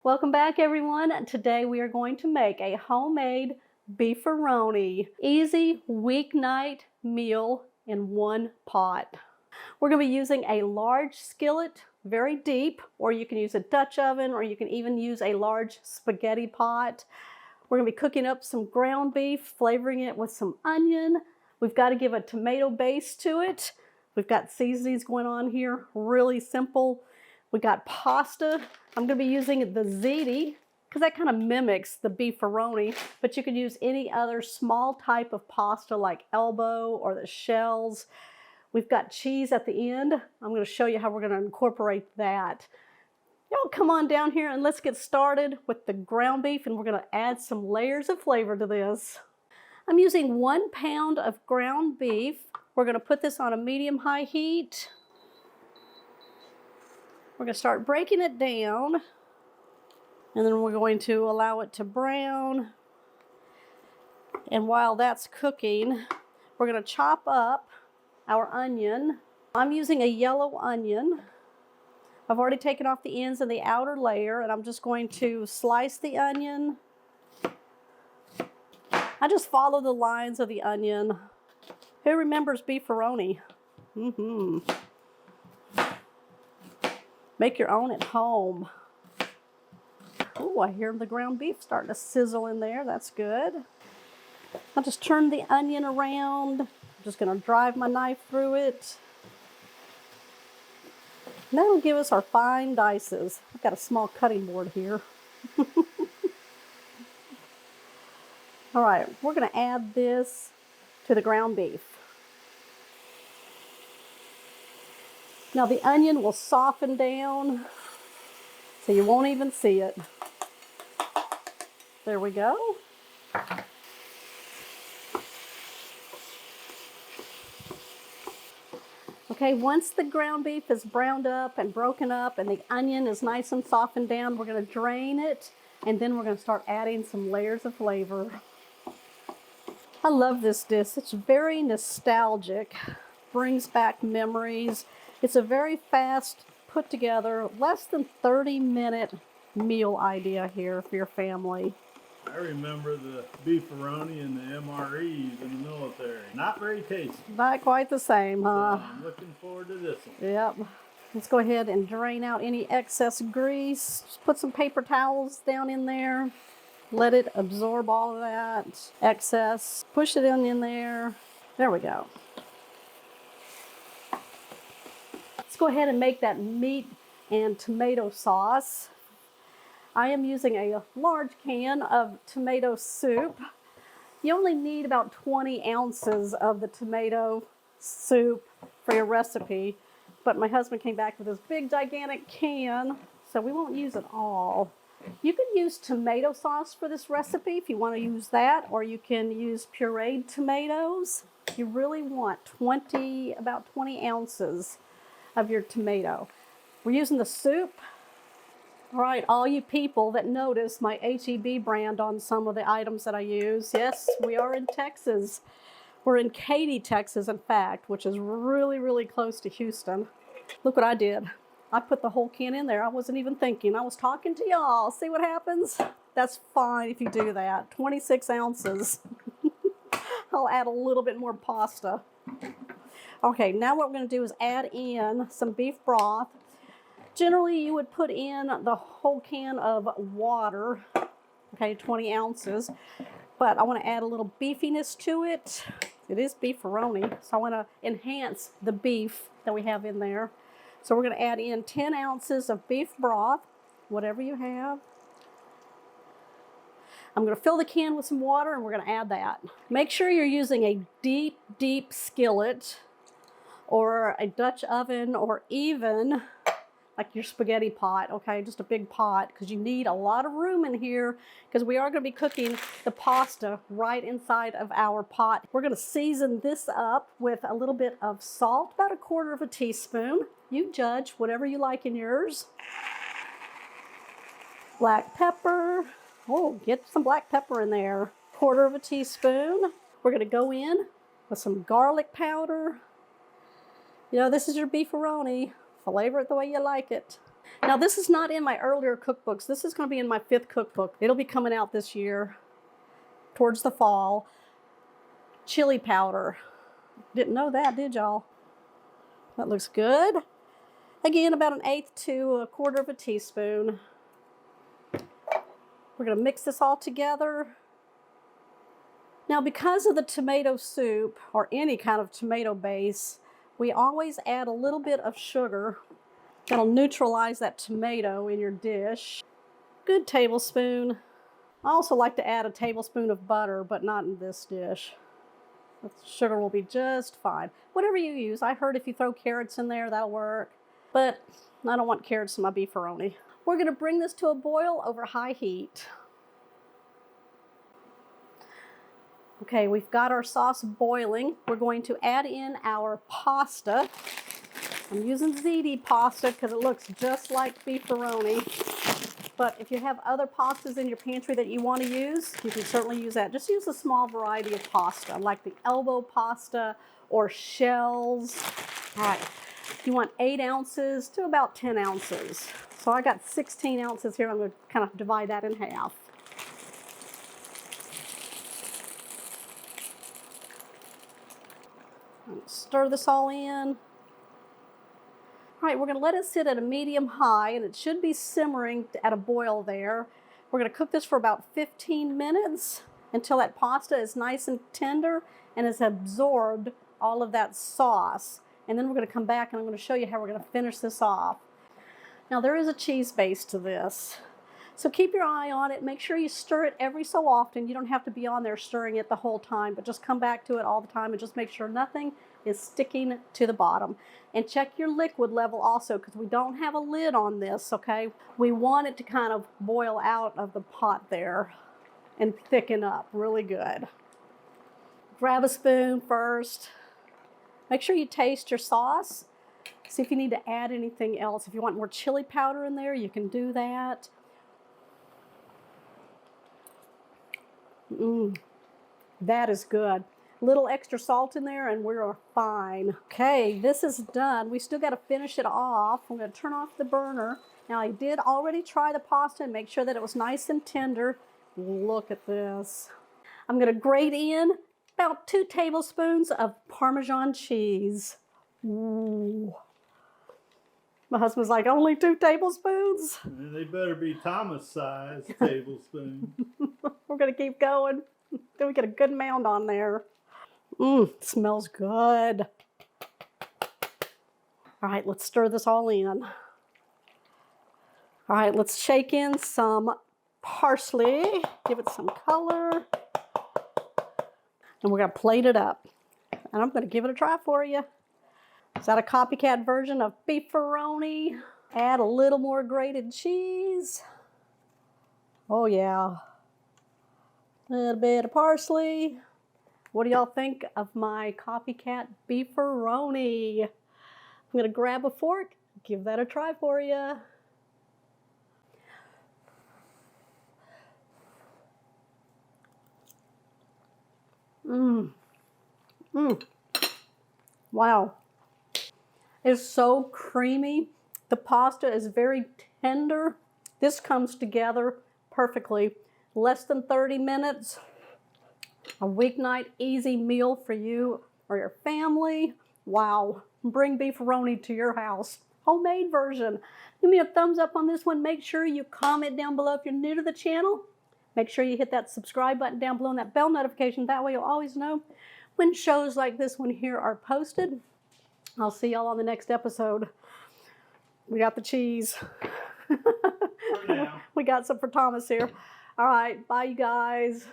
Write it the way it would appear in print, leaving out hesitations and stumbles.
Welcome back, everyone. Today we are going to make a homemade beefaroni. Easy weeknight meal in one pot. We're going to be using a large skillet, very deep, or you can use a Dutch oven, or you can even use a large spaghetti pot. We're going to be cooking up some ground beef, flavoring it with some onion. We've got to give a tomato base to it. We've got seasonings going on here, really simple. We got pasta. I'm going to be using the ziti because that kind of mimics the beefaroni, but you could use any other small type of pasta like elbow or the shells. We've got cheese at the end. I'm going to show you how we're going to incorporate that. Y'all come on down here and let's get started with the ground beef, and we're going to add some layers of flavor to this. I'm using 1 pound of ground beef. We're going to put this on a medium-high heat. We're going to start breaking it down, and then we're going to allow it to brown. And while that's cooking, we're going to chop up our onion. I'm using a yellow onion. I've already taken off the ends and the outer layer, and I'm just going to slice the onion. I just follow the lines of the onion. Who remembers beefaroni? Make your own at home. Oh, I hear the ground beef starting to sizzle in there. That's good. I'll just turn the onion around. I'm just going to drive my knife through it. And that'll give us our fine dices. I've got a small cutting board here. All right, we're going to add this to the ground beef. Now the onion will soften down, so you won't even see it. There we go. Okay, once the ground beef is browned up and broken up and the onion is nice and softened down, we're going to drain it, and then we're going to start adding some layers of flavor. I love this dish. It's very nostalgic, brings back memories. It's a very fast, put together, less than 30-minute meal idea here for your family. I remember the beefaroni and the MREs in the military. Not very tasty. Not quite the same, huh? So I'm looking forward to this one. Yep. Let's go ahead and drain out any excess grease. Just put some paper towels down in there. Let it absorb all of that excess. Push it in there. There we go. Let's go ahead and make that meat and tomato sauce. I am using a large can of tomato soup. You only need about 20 ounces of the tomato soup for your recipe, but my husband came back with this big gigantic can, so we won't use it all. You can use tomato sauce for this recipe if you want to use that, or you can use pureed tomatoes. You really want about 20 ounces of your tomato. We're using the soup. All right, all you people that notice my HEB brand on some of the items that I use, yes, we are in Texas. We're in Katy, Texas, in fact, which is really, really close to Houston. Look what I did. I put the whole can in there. I wasn't even thinking. I was talking to y'all. See what happens? That's fine if you do that. 26 ounces. I'll add a little bit more pasta. Okay, now what we're going to do is add in some beef broth. Generally, you would put in the whole can of water, okay, 20 ounces. But I want to add a little beefiness to it. It is beefaroni, so I want to enhance the beef that we have in there. So we're going to add in 10 ounces of beef broth, whatever you have. I'm going to fill the can with some water, and we're going to add that. Make sure you're using a deep, deep skillet or a Dutch oven, or even like your spaghetti pot, okay, just a big pot, because you need a lot of room in here because we are going to be cooking the pasta right inside of our pot. We're going to season this up with a little bit of salt, about 1/4 teaspoon. You judge whatever you like in yours. Black pepper. Oh, get some black pepper in there. 1/4 teaspoon. We're going to go in with some garlic powder. You know, this is your beefaroni. Flavor it the way you like it. Now this is not in my earlier cookbooks. This is going to be in my 5th cookbook. It'll be coming out this year, towards the fall. Chili powder. Didn't know that, did y'all? That looks good. Again, about 1/8 to 1/4 teaspoon. We're going to mix this all together. Now, because of the tomato soup, or any kind of tomato base, we always add a little bit of sugar. That'll neutralize that tomato in your dish. Good tablespoon. I also like to add a tablespoon of butter, but not in this dish. The sugar will be just fine. Whatever you use. I heard if you throw carrots in there, that'll work. But I don't want carrots in my beefaroni. We're going to bring this to a boil over high heat. Okay, we've got our sauce boiling. We're going to add in our pasta. I'm using ziti pasta because it looks just like beefaroni. But if you have other pastas in your pantry that you want to use, you can certainly use that. Just use a small variety of pasta, like the elbow pasta or shells. All right, you want 8 ounces to about 10 ounces. So I got 16 ounces here. I'm going to kind of divide that in half. Stir this all in. All right, we're going to let it sit at a medium-high, and it should be simmering at a boil there. We're going to cook this for about 15 minutes until that pasta is nice and tender and has absorbed all of that sauce. And then we're going to come back and I'm going to show you how we're going to finish this off. Now, there is a cheese base to this, so keep your eye on it. Make sure you stir it every so often. You don't have to be on there stirring it the whole time, but just come back to it all the time and just make sure nothing is sticking to the bottom. And check your liquid level also, because we don't have a lid on this, okay? We want it to kind of boil out of the pot there and thicken up really good. Grab a spoon first. Make sure you taste your sauce. See if you need to add anything else. If you want more chili powder in there, you can do that. That is good. Little extra salt in there and we're fine. Okay, this is done. We still got to finish it off. I'm going to turn off the burner. Now, I did already try the pasta and make sure that it was nice and tender. Look at this. I'm going to grate in about 2 tablespoons of Parmesan cheese. Ooh. My husband's like, only 2 tablespoons? And they better be Thomas-sized tablespoons. We're going to keep going. Then we get a good mound on there. Smells good. All right, let's stir this all in. All right, let's shake in some parsley. Give it some color. And we're going to plate it up. And I'm going to give it a try for you. Is that a copycat version of beefaroni? Add a little more grated cheese. Oh, yeah. A little bit of parsley. What do y'all think of my copycat beefaroni? I'm going to grab a fork, give that a try for you. Wow. It's so creamy. The pasta is very tender. This comes together perfectly. Less than 30 minutes. A weeknight easy meal for you or your family. Wow. Bring beefaroni to your house. Homemade version. Give me a thumbs up on this one. Make sure you comment down below if you're new to the channel. Make sure you hit that subscribe button down below and that bell notification. That way you'll always know when shows like this one here are posted. I'll see y'all on the next episode. We got the cheese. For now. We got some for Thomas here. All right, bye you guys.